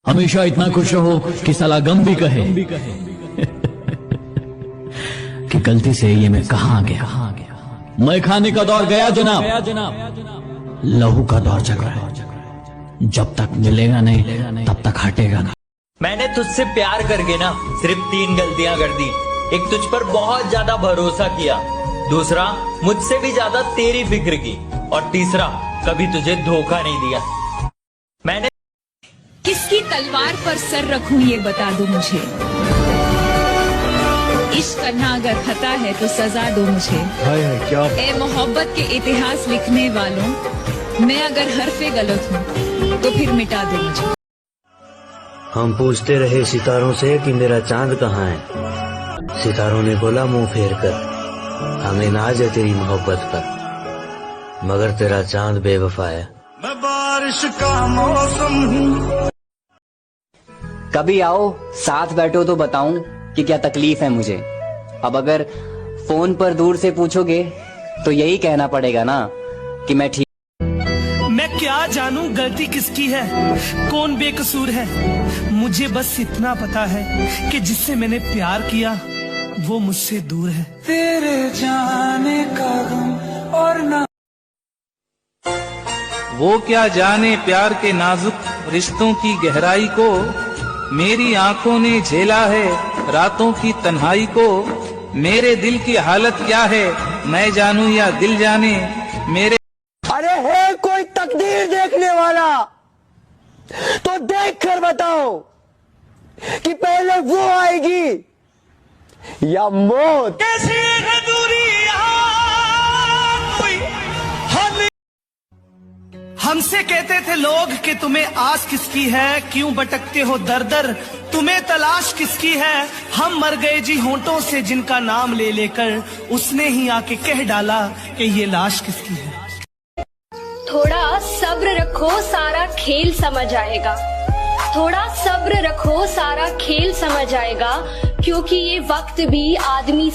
हमेशा इतना खुश रहो कि साला गम भी कहे कि गलती से ये मैं कहां गया। मैं खाने का दौर गया जनाब, लहू का दौर चल रहा है। जब तक मिलेगा नहीं तब तक हटेगा ना। मैंने तुझसे प्यार करके ना सिर्फ 3 गलतियां कर दी। एक, तुझ पर बहुत ज्यादा भरोसा किया। दूसरा, मुझसे भी ज्यादा तेरी फिक्र की। और तीसरा, कभी तुझे धोखा नहीं दिया। मैंने किसकी तलवार पर सर रखूं ये बता दो मुझे। इश्क करना अगर खता है तो सजा दो मुझे। क्या ए मोहब्बत के इतिहास लिखने वालों, मैं अगर हरफे गलत हूँ तो फिर मिटा दो मुझे। हम पूछते रहे सितारों से कि मेरा चांद कहाँ है। सितारों ने बोला मुंह फेर कर, हमें नाज है तेरी मोहब्बत पर, मगर तेरा चांद बेवफा है। मैं बारिश का मौसम हूँ। कभी आओ साथ बैठो तो बताऊं कि क्या तकलीफ है मुझे। अब अगर फोन पर दूर से पूछोगे तो यही कहना पड़ेगा ना कि मैं ठीक। मैं क्या जानूं गलती किसकी है, कौन बेकसूर है। मुझे बस इतना पता है कि जिससे मैंने प्यार किया वो मुझसे दूर है। तेरे जाने का गम और ना वो क्या जाने प्यार के नाजुक रिश्तों की गहराई को। मेरी आंखों ने झेला है रातों की तन्हाई को। मेरे दिल की हालत क्या है मैं जानूं या दिल जाने। मेरे अरे है कोई तकदीर देखने वाला तो देख कर बताओ कि पहले वो आएगी या मौत। कैसी है दूरी हमसे कहते थे लोग कि तुम्हें आस किसकी है, क्यों भटकते हो दर दर, तुम्हें तलाश किसकी है। हम मर गए जी होंठों से जिनका नाम ले लेकर, उसने ही आके कह डाला कि ये लाश किसकी है। थोड़ा सब्र रखो सारा खेल समझ आएगा। थोड़ा सब्र रखो सारा खेल समझ आएगा, क्योंकि ये वक्त भी आदमी